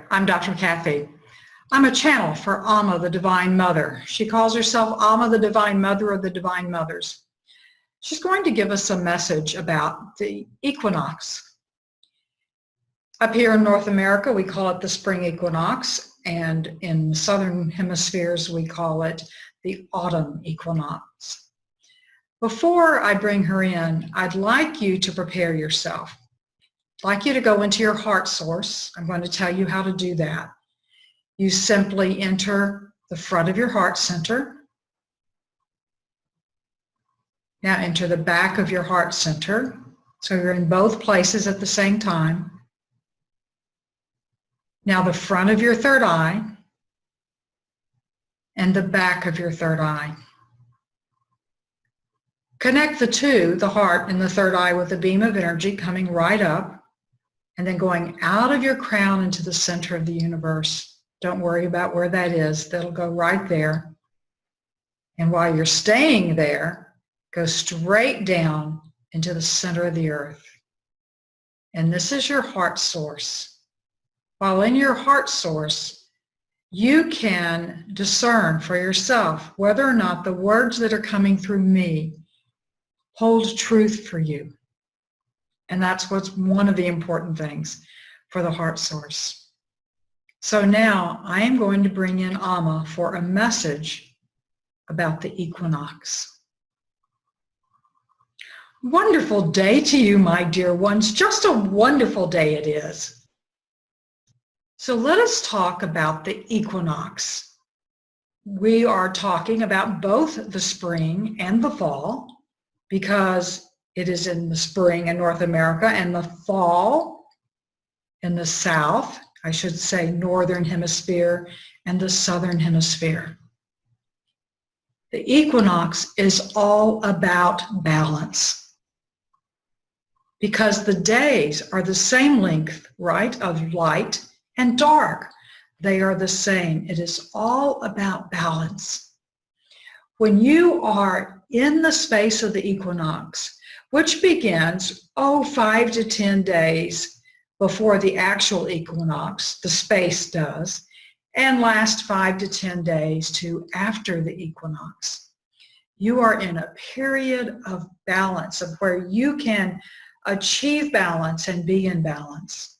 there, I'm Dr. Kathy. I'm a channel for Amma, the Divine Mother. She calls herself Amma, the Divine Mother of the Divine Mothers. She's going to give us a message about the equinox. Up here in North America, we call it the spring equinox, and in the southern hemispheres, we call it the autumn equinox. Before I bring her in, I'd like you to prepare yourself. I'd like you to go into your heart source. I'm going to tell you how to do that. You simply enter the front of your heart center. Now enter the back of your heart center. So you're in both places at the same time. Now the front of your third eye and the back of your third eye. Connect the two, the heart and the third eye, with a beam of energy coming right up and then going out of your crown into the center of the universe. Don't worry about where that is. That'll go right there. And while you're staying there, go straight down into the center of the earth. And this is your heart source. While in your heart source, you can discern for yourself whether or not the words that are coming through me hold truth for you. And that's what's one of the important things for the heart source. So now I am going to bring in Amma for a message about the equinox. Wonderful day to you, my dear ones. Just a wonderful day it is. So let us talk about the equinox. We are talking about both the spring and the fall, because it is in the spring in North America and the fall in the south, I should say Northern Hemisphere and the Southern Hemisphere. The equinox is all about balance, because the days are the same length, right, of light and dark. They are the same. It is all about balance. When you are in the space of the equinox, which begins, 5 to 10 days before the actual equinox, the space does, and lasts 5 to 10 days to after the equinox, you are in a period of balance, of where you can achieve balance and be in balance.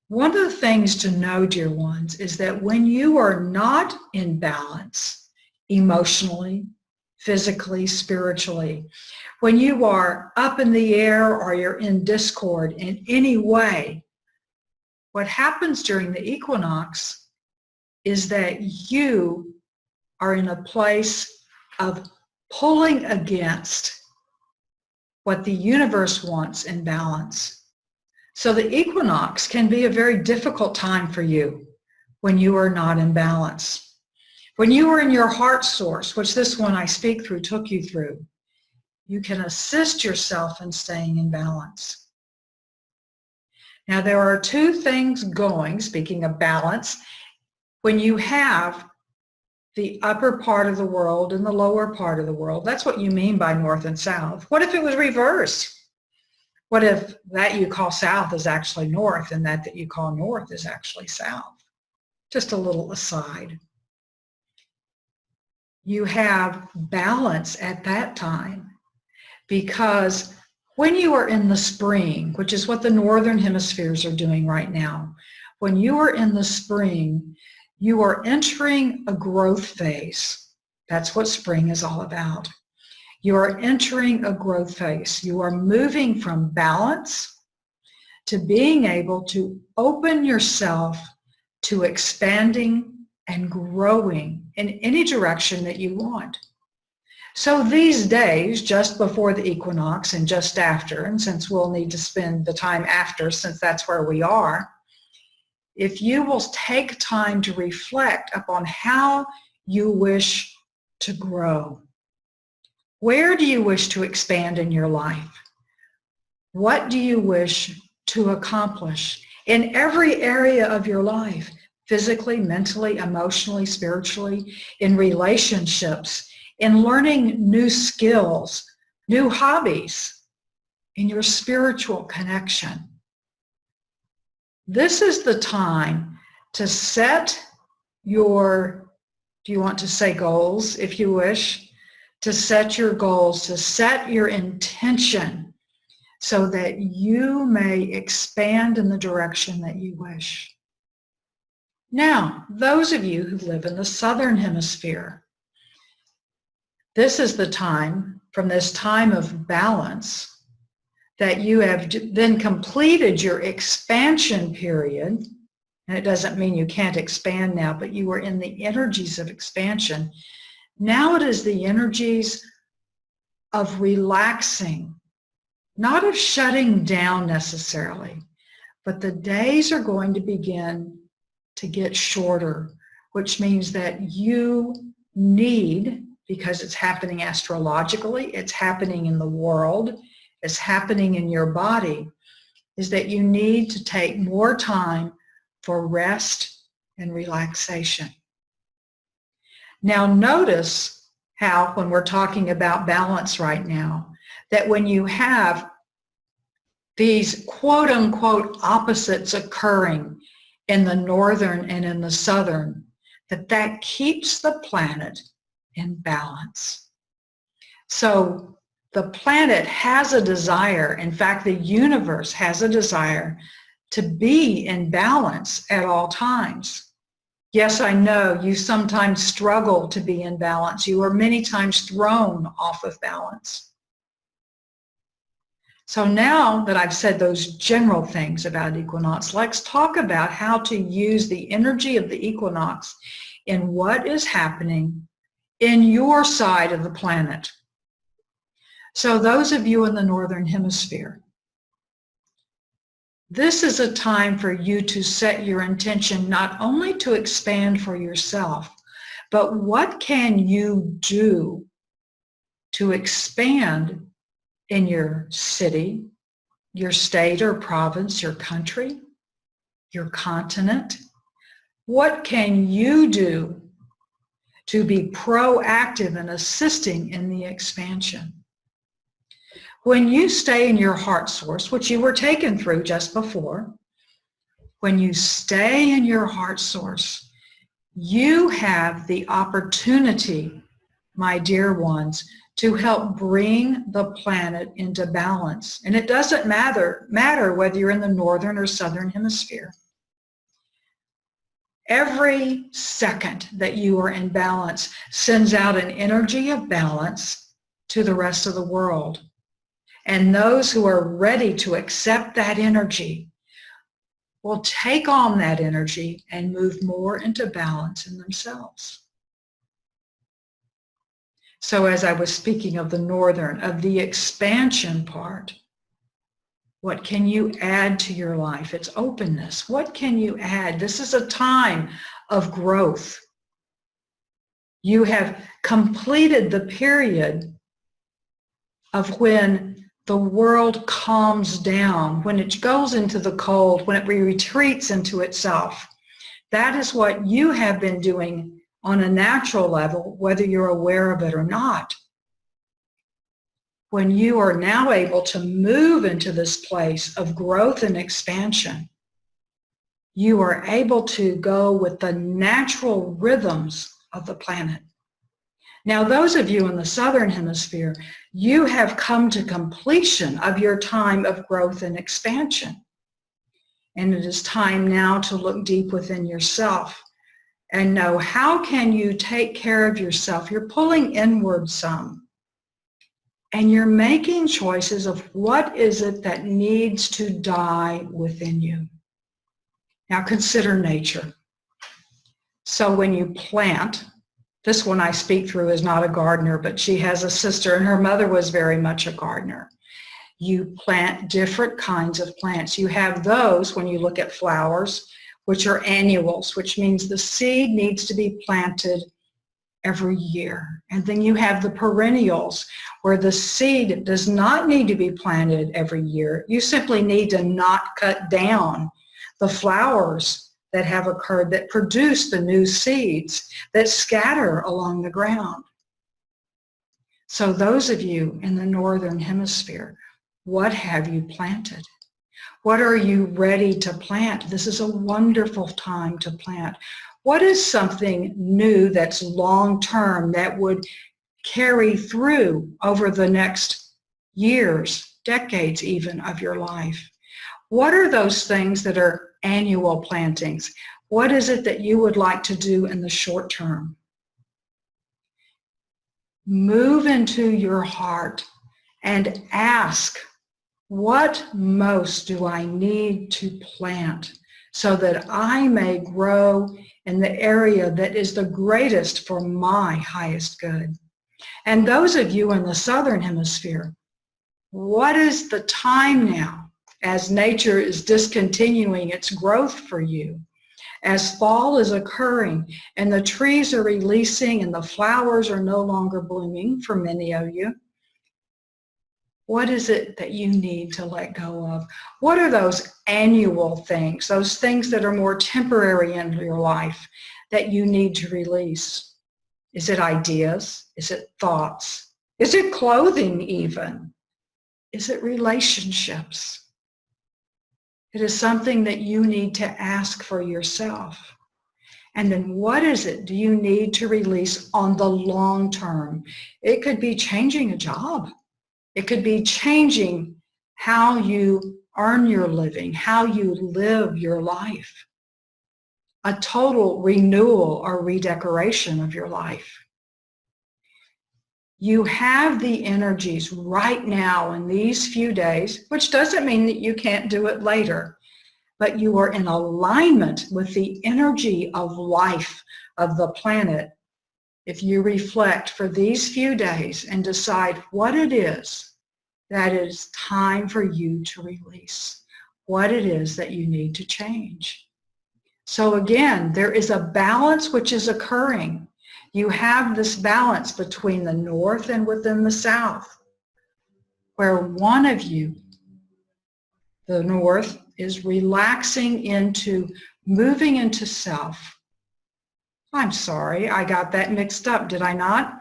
One of the things to know, dear ones, is that when you are not in balance, emotionally, physically, spiritually, when you are up in the air or you're in discord in any way, what happens during the equinox is that you are in a place of pulling against what the universe wants in balance. So the equinox can be a very difficult time for you when you are not in balance. When you are in your heart source, which this one I speak through took you through, you can assist yourself in staying in balance. Now there are two things going, speaking of balance, when you have the upper part of the world and the lower part of the world. That's what you mean by north and south. What if it was reversed? What if that you call south is actually north and that you call north is actually south? Just a little aside. You have balance at that time, because when you are in the spring, which is what the northern hemispheres are doing right now, when you are in the spring, you are entering a growth phase. That's what spring is all about. You are entering a growth phase. You are moving from balance to being able to open yourself to expanding and growing in any direction that you want. So these days, just before the equinox and just after, and since we'll need to spend the time after, since that's where we are, if you will take time to reflect upon how you wish to grow. Where do you wish to expand in your life? What do you wish to accomplish in every area of your life? Physically, mentally, emotionally, spiritually, in relationships, in learning new skills, new hobbies, in your spiritual connection. This is the time to set your, do you want to say goals if you wish, to set your goals, to set your intention so that you may expand in the direction that you wish. Now, those of you who live in the Southern Hemisphere, this is the time, from this time of balance, that you have then completed your expansion period. And it doesn't mean you can't expand now, but you are in the energies of expansion. Now it is the energies of relaxing, not of shutting down necessarily, but the days are going to begin to get shorter, which means that you need, because it's happening astrologically, it's happening in the world, it's happening in your body, is that you need to take more time for rest and relaxation. Now notice how, when we're talking about balance right now, that when you have these quote-unquote opposites occurring in the northern and in the southern, that keeps the planet in balance. So the planet has a desire, in fact, the universe has a desire to be in balance at all times. Yes, I know you sometimes struggle to be in balance. You are many times thrown off of balance. So now that I've said those general things about equinox, let's talk about how to use the energy of the equinox in what is happening in your side of the planet. So those of you in the Northern Hemisphere, this is a time for you to set your intention not only to expand for yourself, but what can you do to expand in your city, your state or province, your country, your continent? What can you do to be proactive in assisting in the expansion? When you stay in your heart source, which you were taken through just before, when you stay in your heart source, you have the opportunity, my dear ones, to help bring the planet into balance. And it doesn't matter whether you're in the Northern or Southern Hemisphere. Every second that you are in balance sends out an energy of balance to the rest of the world. And those who are ready to accept that energy will take on that energy and move more into balance in themselves. So as I was speaking of the northern, of the expansion part, what can you add to your life? It's openness. What can you add? This is a time of growth. You have completed the period of when the world calms down, when it goes into the cold, when it retreats into itself. That is what you have been doing on a natural level, whether you're aware of it or not. When you are now able to move into this place of growth and expansion, you are able to go with the natural rhythms of the planet. Now, those of you in the Southern Hemisphere, you have come to completion of your time of growth and expansion. And it is time now to look deep within yourself and know, how can you take care of yourself? You're pulling inward some. And you're making choices of what is it that needs to die within you. Now consider nature. So when you plant, this one I speak through is not a gardener, but she has a sister and her mother was very much a gardener. You plant different kinds of plants. You have those, when you look at flowers, which are annuals, which means the seed needs to be planted every year. And then you have the perennials, where the seed does not need to be planted every year. You simply need to not cut down the flowers that have occurred that produce the new seeds that scatter along the ground. So those of you in the Northern Hemisphere, what have you planted? What are you ready to plant? This is a wonderful time to plant. What is something new that's long-term that would carry through over the next years, decades even of your life? What are those things that are annual plantings? What is it that you would like to do in the short term? Move into your heart and ask, what most do I need to plant so that I may grow in the area that is the greatest for my highest good? And those of you in the Southern Hemisphere, what is the time now as nature is discontinuing its growth for you? As fall is occurring and the trees are releasing and the flowers are no longer blooming for many of you, what is it that you need to let go of? What are those annual things, those things that are more temporary in your life that you need to release? Is it ideas? Is it thoughts? Is it clothing even? Is it relationships? It is something that you need to ask for yourself. And then what is it do you need to release on the long term? It could be changing a job. It could be changing how you earn your living, how you live your life. A total renewal or redecoration of your life. You have the energies right now in these few days, which doesn't mean that you can't do it later, but you are in alignment with the energy of life of the planet. If you reflect for these few days and decide what it is that is time for you to release, what it is that you need to change. So again, there is a balance which is occurring. You have this balance between the north and within the south, where one of you, the north, is relaxing into moving into self. I'm sorry, I got that mixed up, did I not?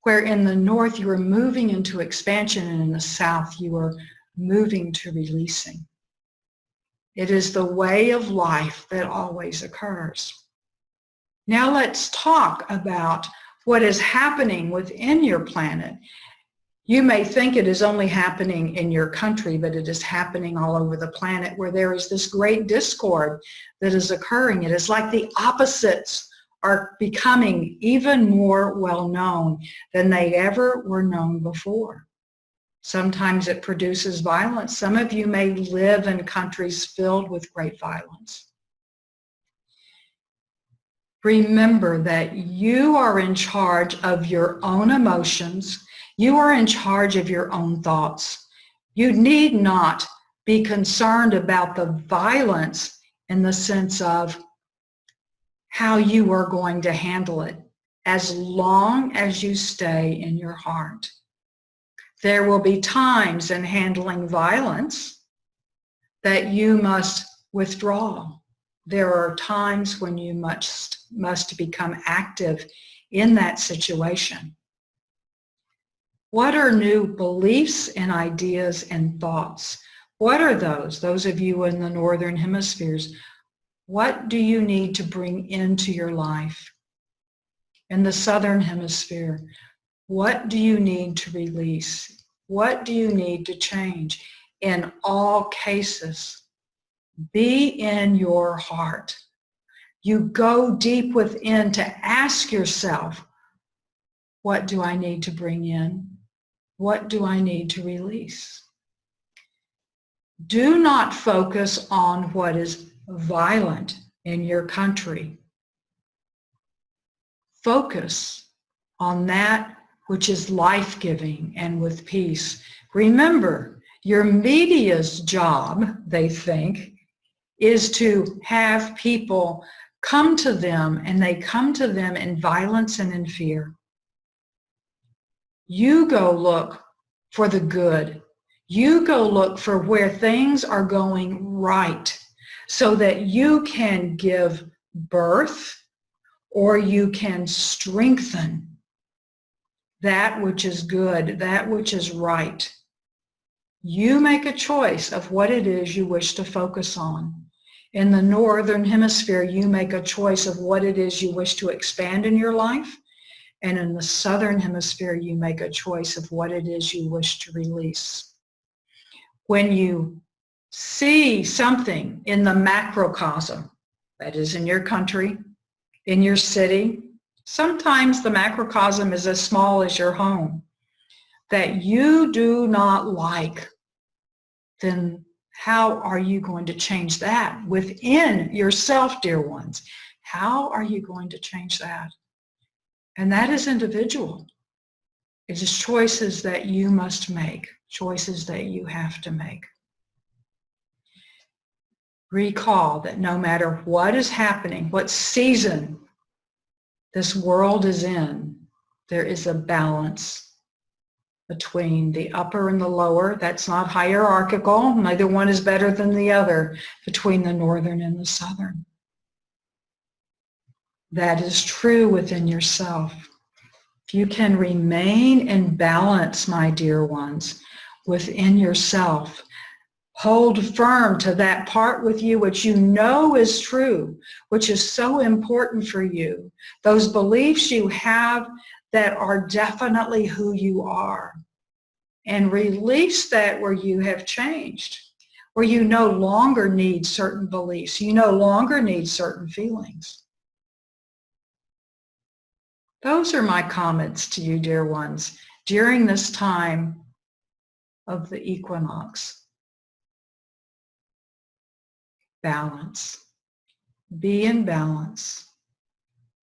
Where in the north you are moving into expansion and in the south you are moving to releasing. It is the way of life that always occurs. Now let's talk about what is happening within your planet. You may think it is only happening in your country, but it is happening all over the planet where there is this great discord that is occurring. It is like the opposites are becoming even more well known than they ever were known before. Sometimes it produces violence. Some of you may live in countries filled with great violence. Remember that you are in charge of your own emotions. You are in charge of your own thoughts. You need not be concerned about the violence in the sense of how you are going to handle it, as long as you stay in your heart. There will be times in handling violence that you must withdraw. There are times when you must become active in that situation. What are new beliefs and ideas and thoughts? What are those? Those of you in the Northern Hemispheres, what do you need to bring into your life? In the Southern Hemisphere, what do you need to release? What do you need to change? In all cases, be in your heart. You go deep within to ask yourself, what do I need to bring in? What do I need to release? Do not focus on what is violent in your country. Focus on that which is life-giving and with peace. Remember, your media's job, they think, is to have people come to them, and they come to them in violence and in fear. You go look for the good. You go look for where things are going right so that you can give birth or you can strengthen that which is good, that which is right. You make a choice of what it is you wish to focus on. In the Northern Hemisphere, you make a choice of what it is you wish to expand in your life. And in the Southern Hemisphere, you make a choice of what it is you wish to release. When you see something in the macrocosm, that is in your country, in your city, sometimes the macrocosm is as small as your home, that you do not like, then how are you going to change that within yourself, dear ones? How are you going to change that? And that is individual. It is choices that you must make, choices that you have to make. Recall that no matter what is happening, what season this world is in, there is a balance between the upper and the lower. That's not hierarchical. Neither one is better than the other, between the Northern and the Southern. That is true within yourself. If you can remain in balance, my dear ones, within yourself, hold firm to that part with you which you know is true, which is so important for you, those beliefs you have that are definitely who you are, and release that where you have changed, where you no longer need certain beliefs, you no longer need certain feelings. Those are my comments to you, dear ones, during this time of the equinox. Balance. Be in balance.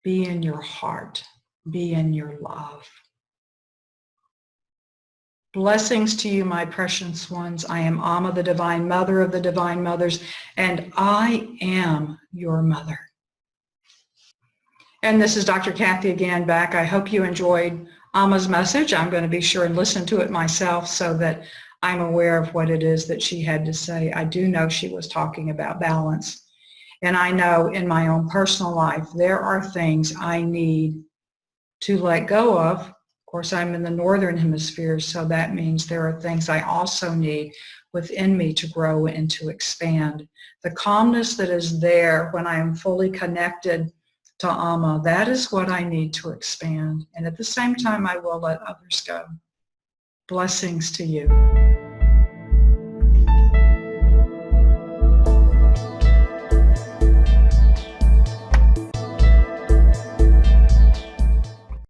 Be in your heart. Be in your love. Blessings to you, my precious ones. I am Amma, the Divine Mother of the Divine Mothers, and I am your mother. And this is Dr. Kathy again back. I hope you enjoyed Amma's message. I'm going to be sure and listen to it myself so that I'm aware of what it is that she had to say. I do know she was talking about balance. And I know in my own personal life, there are things I need to let go of. Of course, I'm in the Northern Hemisphere, so that means there are things I also need within me to grow and to expand. The calmness that is there when I am fully connected to Amma, that is what I need to expand. And at the same time, I will let others go. Blessings to you.